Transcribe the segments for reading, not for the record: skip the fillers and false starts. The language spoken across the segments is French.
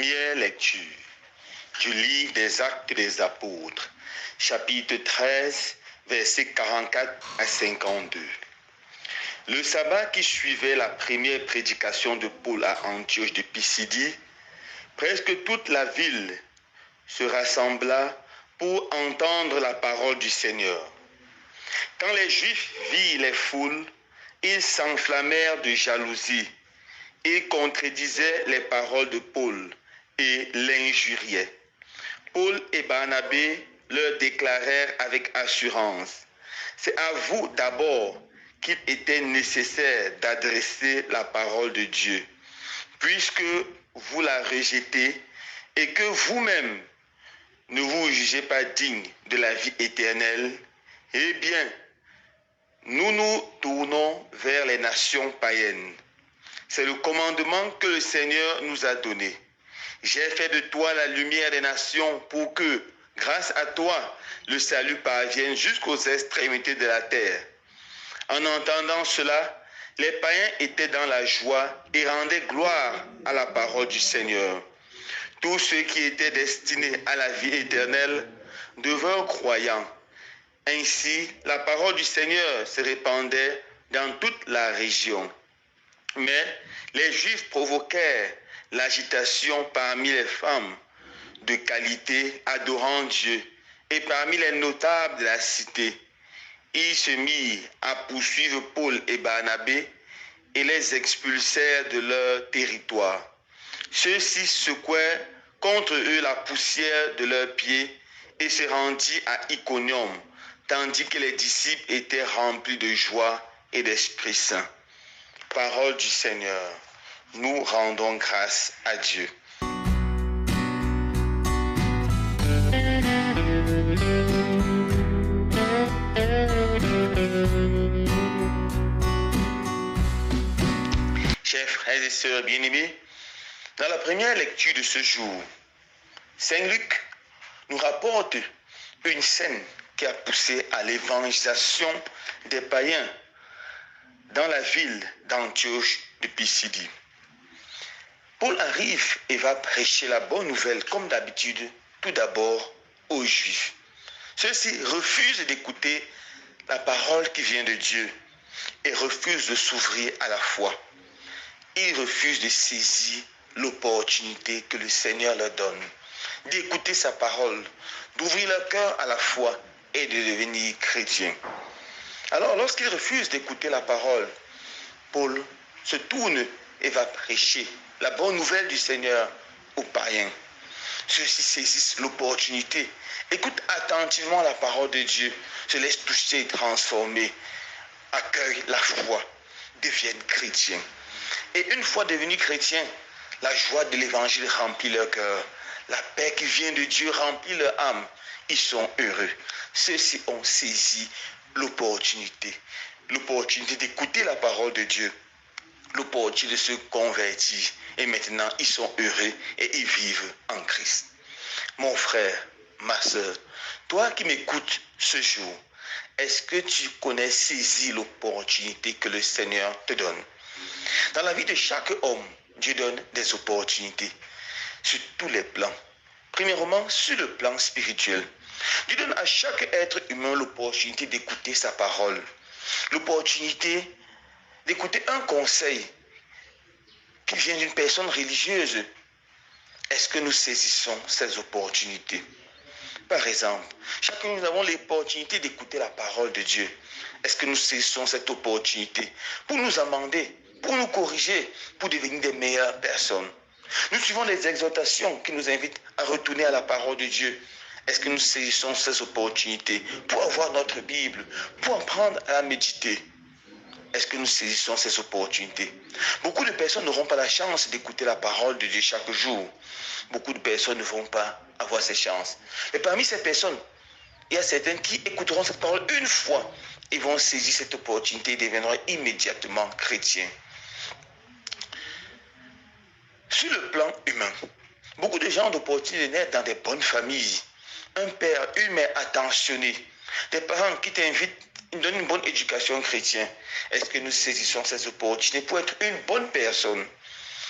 Première lecture du livre des Actes des Apôtres, chapitre 13, versets 44 à 52. Le sabbat qui suivait la première prédication de Paul à Antioche de Pisidie, presque toute la ville se rassembla pour entendre la parole du Seigneur. Quand les Juifs virent les foules, ils s'enflammèrent de jalousie et contredisaient les paroles de Paul et l'injuriaient. Paul et Barnabé leur déclarèrent avec assurance: c'est à vous d'abord qu'il était nécessaire d'adresser la parole de Dieu, puisque vous la rejetez et que vous-même ne vous jugez pas digne de la vie éternelle. Eh bien, nous nous tournons vers les nations païennes. C'est le commandement que le Seigneur nous a donné. J'ai fait de toi la lumière des nations pour que, grâce à toi, le salut parvienne jusqu'aux extrémités de la terre. En entendant cela, les païens étaient dans la joie et rendaient gloire à la parole du Seigneur. Tous ceux qui étaient destinés à la vie éternelle devinrent croyants. Ainsi, la parole du Seigneur se répandait dans toute la région. Mais les Juifs provoquèrent l'agitation parmi les femmes de qualité adorant Dieu et parmi les notables de la cité. Ils se mirent à poursuivre Paul et Barnabé et les expulsèrent de leur territoire. Ceux-ci secouèrent contre eux la poussière de leurs pieds et se rendirent à Iconium, tandis que les disciples étaient remplis de joie et d'Esprit Saint. Parole du Seigneur, nous rendons grâce à Dieu. Chers frères et sœurs bien-aimés, dans la première lecture de ce jour, Saint Luc nous rapporte une scène qui a poussé à l'évangélisation des païens dans la ville d'Antioche de Pisidie. Paul arrive et va prêcher la bonne nouvelle, comme d'habitude, tout d'abord aux Juifs. Ceux-ci refusent d'écouter la parole qui vient de Dieu et refusent de s'ouvrir à la foi. Ils refusent de saisir l'opportunité que le Seigneur leur donne, d'écouter sa parole, d'ouvrir leur cœur à la foi et de devenir chrétiens. Alors, lorsqu'ils refusent d'écouter la parole, Paul se tourne et va prêcher la bonne nouvelle du Seigneur aux païens. Ceux-ci saisissent l'opportunité, écoutent attentivement la parole de Dieu, se laissent toucher et transformer, accueillent la foi, deviennent chrétiens. Et une fois devenus chrétiens, la joie de l'évangile remplit leur cœur. La paix qui vient de Dieu remplit leur âme. Ils sont heureux. Ceux-ci ont saisi l'opportunité d'écouter la parole de Dieu, l'opportunité de se convertir. Et maintenant, ils sont heureux et ils vivent en Christ. Mon frère, ma soeur, toi qui m'écoutes ce jour, est-ce que tu connais saisir l'opportunité que le Seigneur te donne? Dans la vie de chaque homme, Dieu donne des opportunités sur tous les plans. Premièrement, sur le plan spirituel. Dieu donne à chaque être humain l'opportunité d'écouter sa parole, l'opportunité d'écouter un conseil qui vient d'une personne religieuse. Est-ce que nous saisissons ces opportunités? Par exemple, chacun nous avons l'opportunité d'écouter la parole de Dieu. Est-ce que nous saisissons cette opportunité pour nous amender, pour nous corriger, pour devenir des meilleures personnes? Nous suivons les exhortations qui nous invitent à retourner à la parole de Dieu. Est-ce que nous saisissons ces opportunités pour avoir notre Bible, pour apprendre à la méditer? Est-ce que nous saisissons ces opportunités? Beaucoup de personnes n'auront pas la chance d'écouter la parole de Dieu chaque jour. Beaucoup de personnes ne vont pas avoir ces chances. Et parmi ces personnes, il y a certaines qui écouteront cette parole une fois et vont saisir cette opportunité et deviendront immédiatement chrétiens. Sur le plan humain, beaucoup de gens ont l'opportunité de naître dans des bonnes familles. Un père, une mère attentionnée, des parents qui t'invitent, ils donnent une bonne éducation chrétienne. Est-ce que nous saisissons ces opportunités pour être une bonne personne?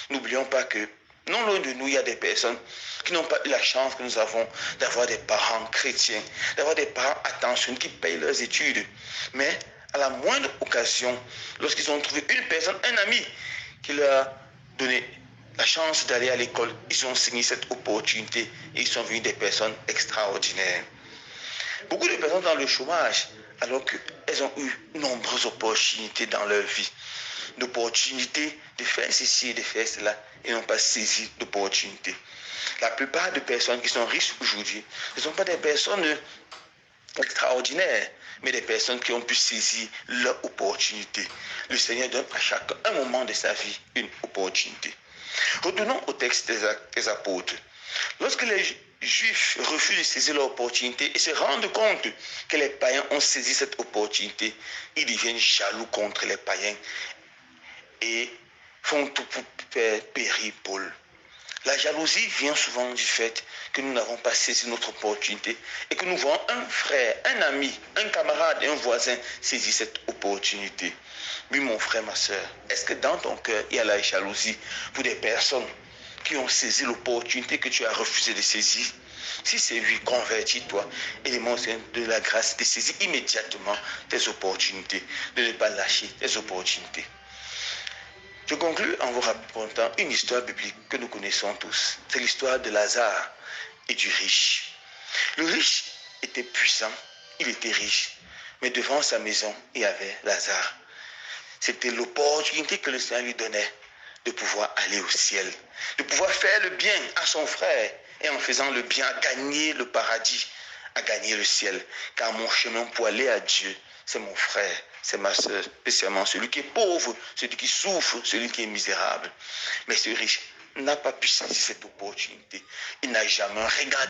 N'oublions pas que Non loin de nous, il y a des personnes qui n'ont pas eu la chance que nous avons d'avoir des parents chrétiens, d'avoir des parents attentionnés qui payent leurs études. Mais à la moindre occasion, lorsqu'ils ont trouvé une personne, un ami, qui leur a donné la chance d'aller à l'école, ils ont saisi cette opportunité et ils sont venus des personnes extraordinaires. Beaucoup de personnes dans le chômage, alors qu'elles ont eu nombreuses opportunités dans leur vie. L'opportunité de faire ceci et de faire cela, et n'ont pas saisi l'opportunité. La plupart des personnes qui sont riches aujourd'hui ne sont pas des personnes extraordinaires, mais des personnes qui ont pu saisir leur opportunité. Le Seigneur donne à chacun un moment de sa vie une opportunité. Retournons au texte des apôtres. Lorsque les Juifs refusent de saisir l'opportunité et se rendent compte que les païens ont saisi cette opportunité, ils deviennent jaloux contre les païens et font tout pour faire périr Paul. La jalousie vient souvent du fait que nous n'avons pas saisi notre opportunité et que nous voyons un frère, un ami, un camarade, un voisin saisir cette opportunité. Oui, mon frère, ma soeur, est-ce que dans ton cœur, il y a la jalousie pour des personnes qui ont saisi l'opportunité que tu as refusé de saisir? Si c'est lui, convertis-toi et demande de la grâce de saisir immédiatement tes opportunités, de ne pas lâcher tes opportunités. Je conclus en vous racontant une histoire biblique que nous connaissons tous. C'est l'histoire de Lazare et du riche. Le riche était puissant, il était riche, mais devant sa maison, il y avait Lazare. C'était l'opportunité que le Seigneur lui donnait de pouvoir aller au ciel, de pouvoir faire le bien à son frère et en faisant le bien, à gagner le paradis, à gagner le ciel. Car mon chemin pour aller à Dieu, c'est mon frère, c'est ma soeur, spécialement celui qui est pauvre, celui qui souffre, celui qui est misérable. Mais ce riche n'a pas pu saisir cette opportunité. Il n'a jamais regardé